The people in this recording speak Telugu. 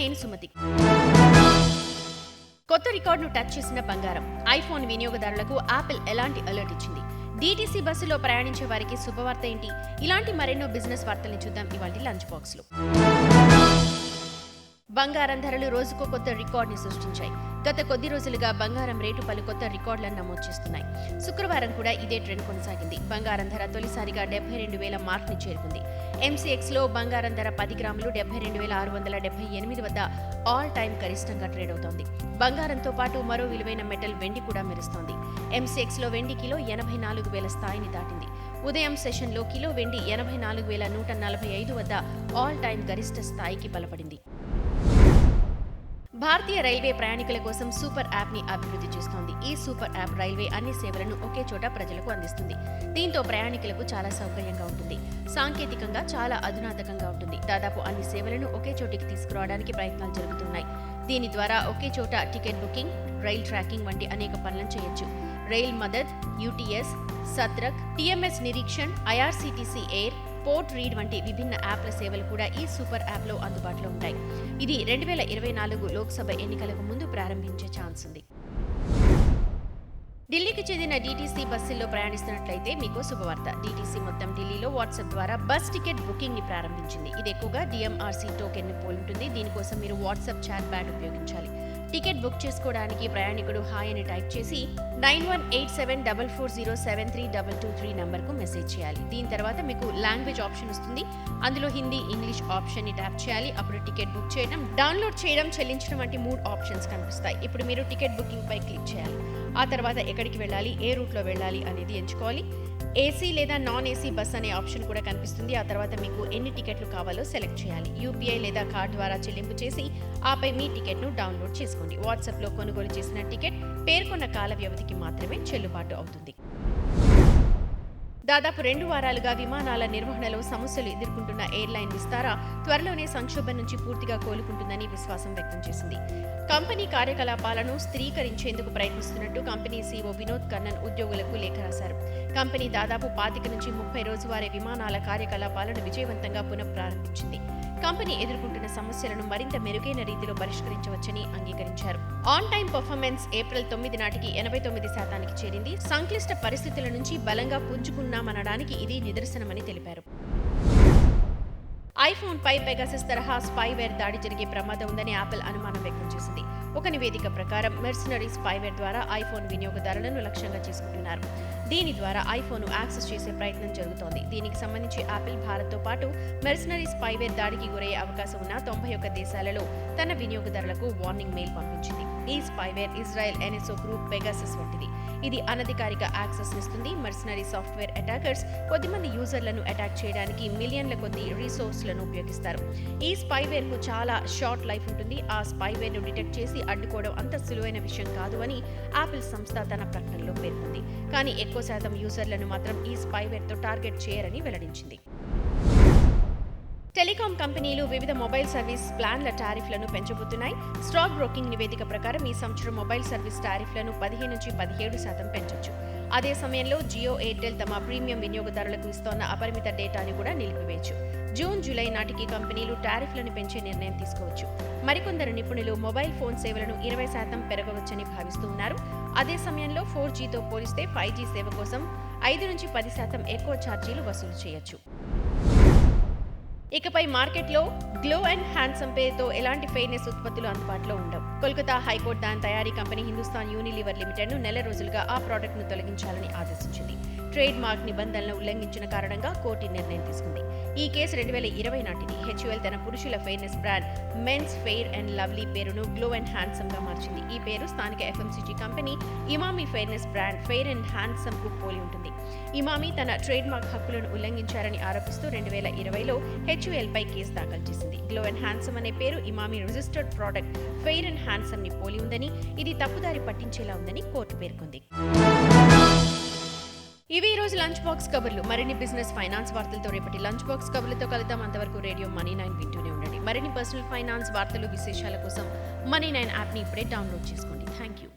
నేను సుమతి. కొత్త రికార్డును టచ్ చేసిన బంగారం. ఐఫోన్ వినియోగదారులకు యాపిల్ ఎలాంటి అలర్ట్ ఇచ్చింది? DTC బస్సులో ప్రయాణించే వారికి శుభవార్త ఏంటి? ఇలాంటి మరెన్నో బిజినెస్ వార్తల్ని చూద్దాం ఇవాల్టి లంచ్ బాక్స్ లో. బంగారం ధరలు రోజుకో కొత్త రికార్డుని సృష్టించాయి. గత కొద్ది రోజులుగా బంగారం రేటు పలు కొత్త రికార్డులను నమోదు చేస్తున్నాయి. శుక్రవారం కూడా ఇదే ట్రెండ్ కొనసాగింది. బంగారం ధర తొలిసారిగా 72,000 మార్క్ ని చేరుకుంది. MCX లో బంగారం ధర 10 గ్రాములు 72,678 వద్ద ఆల్ టైమ్ గరిష్టంగా ట్రేడ్ అవుతోంది. బంగారంతో పాటు మరో విలువైన మెటల్ వెండి కూడా మెరుస్తోంది. MCX లో వెండి కిలో 84,000 స్థాయిని దాటింది. ఉదయం సెషన్లో కిలో వెండి 84,145 వద్ద ఆల్ టైమ్ గరిష్ట స్థాయికి బలపడింది. భారతీయ రైల్వే ప్రయాణికుల కోసం సూపర్ యాప్ ని అభివృద్ధి చేస్తోంది. ఈ సూపర్ యాప్ రైల్వే అన్ని సేవలను ఒకే చోట ప్రజలకు అందిస్తుంది. దీంతో ప్రయాణికులకు చాలా సౌకర్యంగా ఉంటుంది. సాంకేతికంగా చాలా అధునాతకంగా ఉంటుంది. దాదాపు అన్ని సేవలను ఒకే చోటికి తీసుకురావడానికి ప్రయత్నాలు జరుగుతున్నాయి. దీని ద్వారా ఒకే చోట టికెట్ బుకింగ్, రైల్ ట్రాకింగ్ వంటి అనేక పనులను చేయొచ్చు. Rail Madad, UTS, సత్రక్, TMS Nireekshan, IRCTC air, port read వంటి విభిన్న యాప్ల సేవలు కూడా ఈ సూపర్ యాప్లో అందుబాటులో ఉంటాయి. ఇది 2024 లోక్సభ ఎన్నికలకు ముందు ప్రారంభించే ఛాన్స్ ఉంది. ఢిల్లీకి చెందిన DTC బస్సుల్లో ప్రయాణిస్తున్నట్లయితే మీకు శుభవార్త. DTC మొత్తం ఢిల్లీలో వాట్సాప్ ద్వారా బస్ టికెట్ బుకింగ్ ని ప్రారంభించింది. ఇది ఎక్కువగా DMRC టోకెన్ ని పోలి ఉంటుంది. దీనికోసం మీరు వాట్సాప్ చాట్ బ్యాట్ ఉపయోగించాలి. టికెట్ బుక్ చేసుకోవడానికి ప్రయాణికుడు హాయ్ అని టైప్ చేసి 918744073223 నంబర్కు మెసేజ్ చేయాలి. దీని తర్వాత మీకు లాంగ్వేజ్ ఆప్షన్ వస్తుంది. అందులో హిందీ, ఇంగ్లీష్ ఆప్షన్ ని ట్యాప్ చేయాలి. అప్పుడు టికెట్ బుక్ చేయడం, డౌన్లోడ్ చేయడం, చెల్లించడం వంటి 3 ఆప్షన్స్ కనిపిస్తాయి. ఇప్పుడు మీరు టికెట్ బుకింగ్ పై క్లిక్ చేయాలి. ఆ తర్వాత ఎక్కడికి వెళ్ళాలి, ఏ రూట్లో వెళ్ళాలి అనేది ఎంచుకోవాలి. AC లేదా నాన్ AC బస్ అనే ఆప్షన్ కూడా కనిపిస్తుంది. ఆ తర్వాత మీకు ఎన్ని టికెట్లు కావాలో సెలెక్ట్ చేయాలి. UPI లేదా కార్డ్ ద్వారా చెల్లింపు చేసి ఆపై మీ టికెట్ను డౌన్లోడ్ చేసుకోండి. వాట్సాప్లో కొనుగోలు చేసిన టికెట్ పేర్కొన్న కాల వ్యవధికి మాత్రమే చెల్లుబాటు అవుతుంది. దాదాపు 2 వారాలుగా విమానాల నిర్వహణలో సమస్యలు ఎదుర్కొంటున్న ఎయిర్లైన్ విస్తారా త్వరలోనే సంక్షోభం నుంచి పూర్తిగా కోలుకుంటుందని విశ్వాసం వ్యక్తం చేసింది. కంపెనీ కార్యకలాపాలను స్థిరీకరించేందుకు ప్రయత్నిస్తున్నట్టు కంపెనీ CEO వినోద్ కన్నన్ ఉద్యోగులకు లేఖ రాశారు. కంపెనీ దాదాపు 25 నుంచి 30 రోజువారీ విమానాల కార్యకలాపాలను విజయవంతంగా పునఃప్రారంభించింది. కంపెనీ ఎదుర్కొంటున్న సమస్యలను మరింత మెరుగైన రీతిలో పరిష్కరించవచ్చని అంగీకరించారు. ఆన్ టైమ్ పర్ఫార్మెన్స్ ఏప్రిల్ 9 నాటికి 89% చేరింది. సంక్లిష్ట పరిస్థితుల నుంచి బలంగా పుంజుకున్నామనడానికి ఇది నిదర్శనమని తెలిపారు. ఐఫోన్ పై పెగాసస్ తరహా స్పైవేర్ దాడి జరిగే ప్రమాదం ఉందని యాపిల్ అనుమానం వ్యక్తం చేసింది. ఒక నివేదిక ప్రకారం మెర్సనరీ స్పైవేర్ ద్వారా ఐఫోన్ వినియోగదారులను లక్ష్యంగా చేసుకుంటున్నారు. దీని ద్వారా ఐఫోన్ యాక్సెస్ చేసే ప్రయత్నం జరుగుతోంది. దీనికి సంబంధించి యాపిల్ భారత్తో పాటు మెర్సనరీ స్పైవేర్ దాడికి గురయ్యే అవకాశం ఉన్న 91 దేశాలలో తన వినియోగదారులకు వార్నింగ్ మెయిల్ పంపించింది. ఈ spyware Israel NSO group Pegasus వంటిది. ఇది అనధికారిక యాక్సెస్ ఇస్తుంది. మెర్సనరీ సాఫ్ట్వేర్ అటాకర్స్ కొద్దిమంది యూజర్లను అటాక్ చేయడానికి మిలియన్ల కొద్ది రిసోర్స్లను ఉపయోగిస్తారు. ఈ స్పైవేర్ కు చాలా షార్ట్ లైఫ్ ఉంటుంది. ఆ స్పైవేర్ ను డిటెక్ట్ చేసి అడ్డుకోవడం అంత సులువైన విషయం కాదు అని యాపిల్ సంస్థ తన ప్రకటనలో పేర్కొంది. కానీ ఎక్కువ శాతం యూజర్లను మాత్రం ఈ స్పైవేర్ తో టార్గెట్ చేయరని వెల్లడించింది. టెలికాం కంపెనీలు వివిధ మొబైల్ సర్వీస్ ప్లాన్ల టారిఫ్లను పెంచబోతున్నాయి. స్టాక్ బ్రోకింగ్ నివేదిక ప్రకారం ఈ సంవత్సరం మొబైల్ సర్వీస్ టారిఫ్లను 15 నుంచి 17% పెంచొచ్చు. అదే సమయంలో జియో, ఎయిర్టెల్ తమ ప్రీమియం వినియోగదారులకు ఇస్తోన్న అపరిమిత డేటాని కూడా నిలిపివేయచ్చు. జూన్, జూలై నాటికి కంపెనీలు టారిఫ్లను పెంచే నిర్ణయం తీసుకోవచ్చు. మరికొందరు నిపుణులు మొబైల్ ఫోన్ సేవలను 20% పెరగవచ్చని భావిస్తూ ఉన్నారు. అదే సమయంలో 4Gతో పోలిస్తే 5G సేవ కోసం 5 నుంచి 10% ఎక్కువ ఛార్జీలు వసూలు చేయొచ్చు. ఇకపై మార్కెట్లో గ్లో అండ్ హ్యాండ్సమ్ పేరుతో ఎలాంటి ఫెయిర్నెస్ ఉత్పత్తులు అందుబాటులో ఉండవు. కోల్కతా హైకోర్టు దాని తయారీ కంపెనీ హిందుస్థాన్ యూనిలీవర్ లిమిటెడ్ ను నెల రోజులుగా ఆ ప్రోడక్ట్ ను తొలగించాలని ఆదేశించింది. ట్రేడ్ మార్క్ నిబంధనలను ఉల్లంఘించిన కారణంగా కోర్టు నిర్ణయం తీసుకుంది. ఈ కేసు 2020 నాటిది. HUL తన పురుషుల fairness brand men's fair and lovely పేరును గ్లో అండ్ హ్యాండ్సమ్ గా మార్చింది. ఈ పేరు స్థానిక FMCG company Emami fairness brand fair and handsome కు పోలి ఉంటుంది. ఇమామి తన ట్రేడ్ మార్క్ హక్కులను ఉల్లంఘించారని ఆరోపిస్తూ 2020లో HUL పై కేసు దాఖలు చేసింది. గ్లో అండ్ హ్యాండ్సమ్ అనే పేరు Emami registered product fair and handsome ని పోలి ఉందని, ఇది తప్పుదారి పట్టించేలా ఉందని కోర్టు పేర్కొంది. ఇవి ఈ రోజు లంచ్ బాక్స్ కబుర్లు. మరిన్ని బిజినెస్, ఫైనాన్స్ వార్తలతో రేపటి లంచ్ బాక్స్ కబుర్లతో కలుద్దాం. అంతవరకు రేడియో Money9 వింటూనే ఉండండి. మరిన్ని పర్సనల్ ఫైనాన్స్ వార్తలు, విశేషాల కోసం Money9 యాప్ ని ఇప్పుడే డౌన్లోడ్ చేసుకోండి. Thank you.